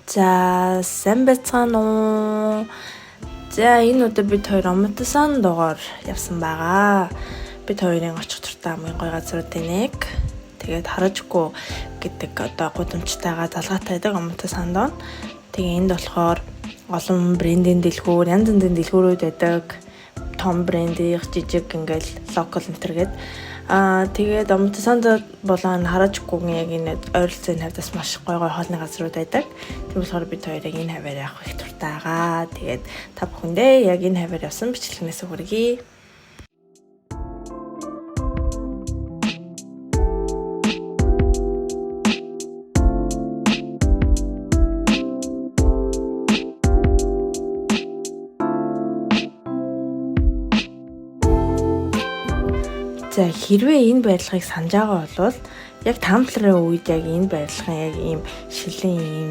За, сайн байцгаана уу? За, энэ өдөр бид хоёр Омтосан дугаар явсан байгаа. Бид хоёрын очих туртаа хамгийн гоё газруудын нэг. Тэгээд харажгүй гэдэг одоо гудамжтайгаа залгаатай байдаг Омтосан доо. Тэгээ энд болохоор олон брендийн дэлгүүр, янз бүрийн дэлгүүрүүд байдаг. Том брендийн жижиг ингээл локал энтер гээд тэгээд Омтосанд болон харажгүйгийн яг энэ ойролцоогын хавьдас маш гоё хоолны газрууд байдаг. Тийм болохоор бид хоёрыг энэ хавьяар явах их дуртай байгаа. Тэгээд та бүхэндээ яг энэ хавьяар явсан бичлэгнээс хүргэе. За хэрвээ энэ барилгыг санаж байгаа бол яг Тампларын үед яг энэ барилгын яг ийм шилийн ийм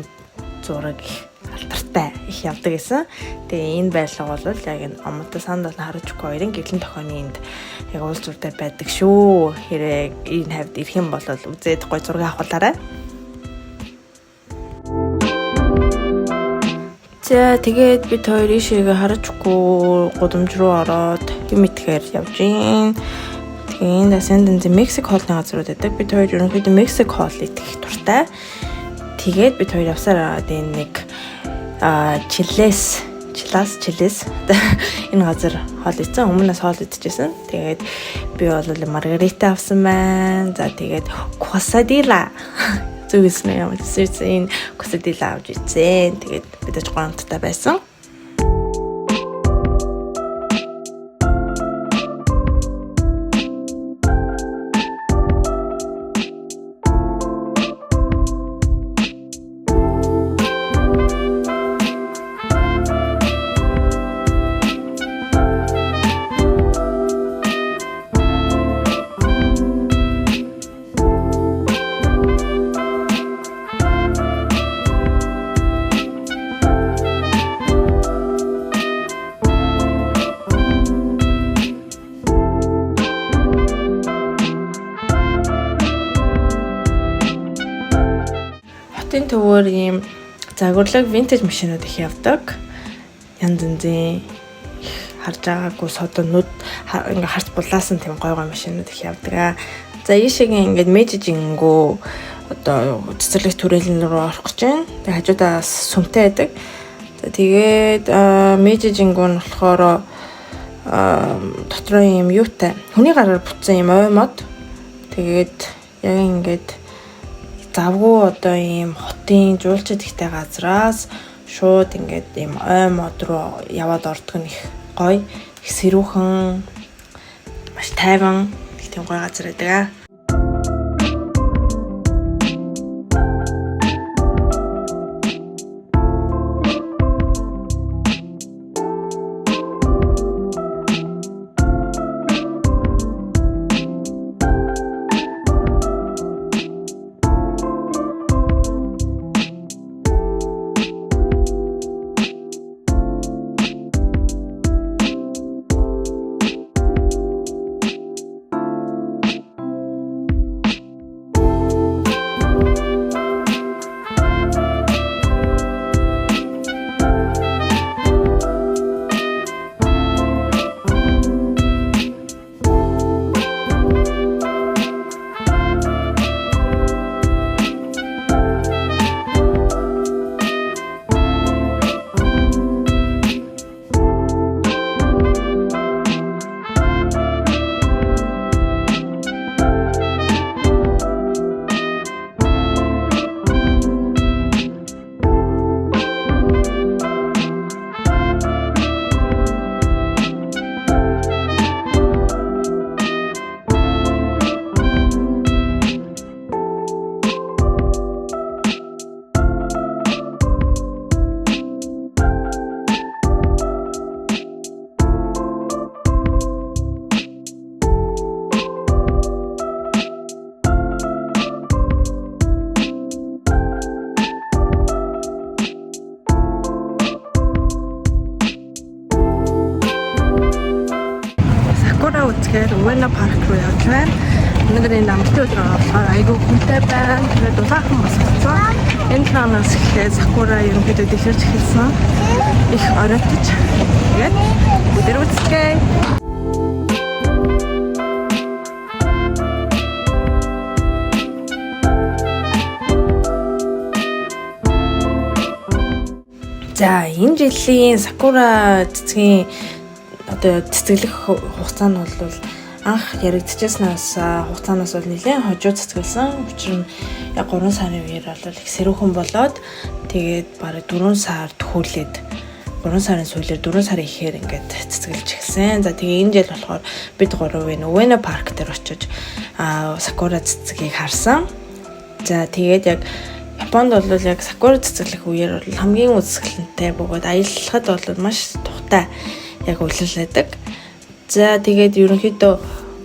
зураг их алдартай их явдаг гэсэн. Тэгээ энэ барилга бол яг энэ Омтосанд бол харагдахгүй хоёрын гэвлэн тохионы энд яг уул зуртай байдаг шүү. Хэрэг энэ хавьд ирэх юм бол үзээд гой зураг авахлаарай. За тэгээд бид хоёр ийшээгээ харагдахгүй гудамж руу ороод юм итгэхээр явж гин. Тэгээд асцендент Мексик хоолны газрууд байдаг. Бид хоёр ерөнхийдөө Мексик хоол идэх туртай. Тэгээд бид хоёр явсаар аваад энэ нэг Чилэс энэ газар хоол идсэн. Өмнөөс хоол идчихсэн. Тэгээд би бол маргарита авсан байна. За тэгээд quesadilla зүгээс нь ямар гэсэн энэ quesadilla авч ирсэн. Тэгээд бид ч гонттой байсан. Хотын төвөөр ийм загварлаг винтаж машинууд их явдаг. Янз бүрийн харж байгаагүй содонууд ингээ харц булаасан тийм гой машинууд их явдаг. За ийшээгийн ингээд мэжжингөө одоо цэцэрлэг түрээлэн рүү орох гэж байна. Тэгээ хажуудаас сүмтэй байдаг. За тэгээд мэжжингөө нь болохоор дотроо ийм юутай хүний гараар бүтсэн ийм ой мод. Тэгээд яг ингээд завгүй одоо ийм хотын жуулчид ихтэй газраас шууд ингээд ийм ой мод руу яваад ордог нь их гоё, их сэрүүхэн, маш тайван их тийм гоё газар байдаг. үзэхээр Ueno Park руу явж байна. Өнөөдрийн намтын өдөр болохоор айгүй хүнтэй байна. Тэгээд улаахан босчихсон. Энэ цагаанаас эхлээд Sakura ерөнхийдөө дэлгэрч эхэлсэн. Их оройтож. Тэгээд өдөр үзлээ. За энэ жилийн Sakura цэцгийн одоо цэцэглэх хугацаа нь бол анх яригдчихснаас хугацаанаас бол нэлээд хожуу цэцгэлсэн. Учир нь яг 3 сарын үеэр бол их сэрүүхэн болоод тэгээд бараг 4 сар төхүүлээд 3 сарын сүүлээр 4 сарын ихээр ингээд цэцгэлж эхэлсэн. За тэгээ энэ жил болохоор бид 3 Ueno парк дээр очиж Sakura цэцгийг харсан. За тэгээд яг Японд бол яг Sakura цэцэглэх үеэр бол хамгийн үзэсгэлэнтэй бөгөөд аяллахад бол маш тухтай яг үйлчлэдэг. За тэгээд ерөнхийдөө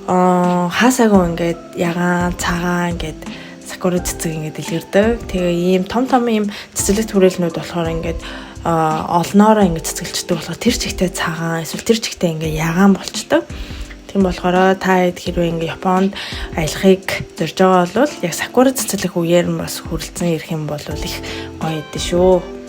хаасаагүй ингээд ягаан цагаан ингээд Sakura цэцэг ингээд дэлгэрдэг. Тэгээ ийм том ийм цэцэглэгт хүрээлнүүд болохоор ингээд олноороо ингээд цэцгэлждэг болохоор тэр чигтээ цагаан эсвэл тэр чигтээ ингээд ягаан болчдөг. Тийм болохоор та хэрвээ ингээ Японд аялахыг зорж байгаа бол яг Sakura цэцэглэх үеэр нь бас хүрэлцэн ирэх юм бол их гоё идэв шүү.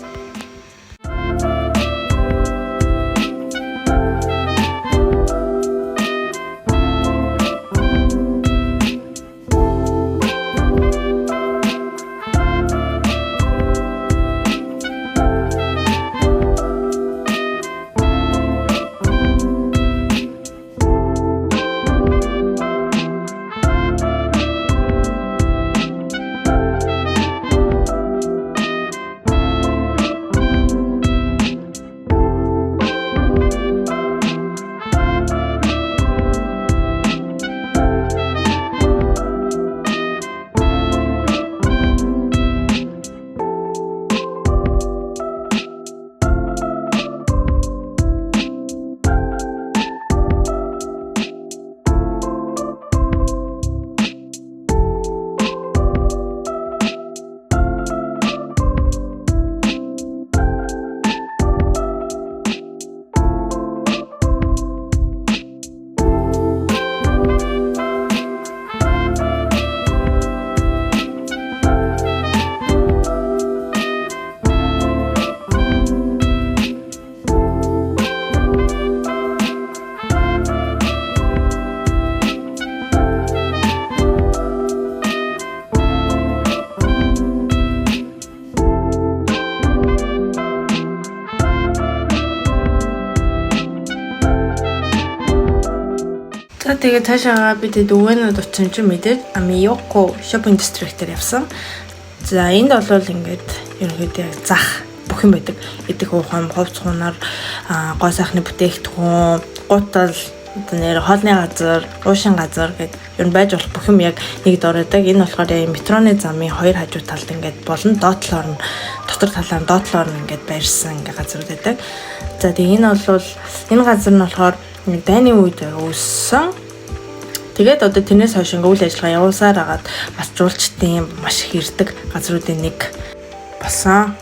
За тэгээд цаашаа бид Ueno'д очсон чинь мэдээд Miyako shopping district дээр явсан. За энд бол ингээд ерөнхийдөө зах бүх юм байдаг. Идэх уухан, хувцс хунаар, гоо сайхны бүтээгдэхүүн, гутал, одоо нэр хоолны газар, уушин газар гэдэг ер нь байж болох бүх юм яг нэг доройдаг. Энэ болохоор метроны замын хоёр хажуу талд ингээд болон доотлоор нь дотор талаар доотлоор нь ингээд байрсан ингээд газрууд байдаг. За тэгээд энэ газар нь болохоор дайны үед үүссэн. Тэгээд одоо тэрнээс хойш ингээ үйл ажиллагаа явуулсаар агаад бас жуулчдын маш их ирдэг газруудын нэг болсон.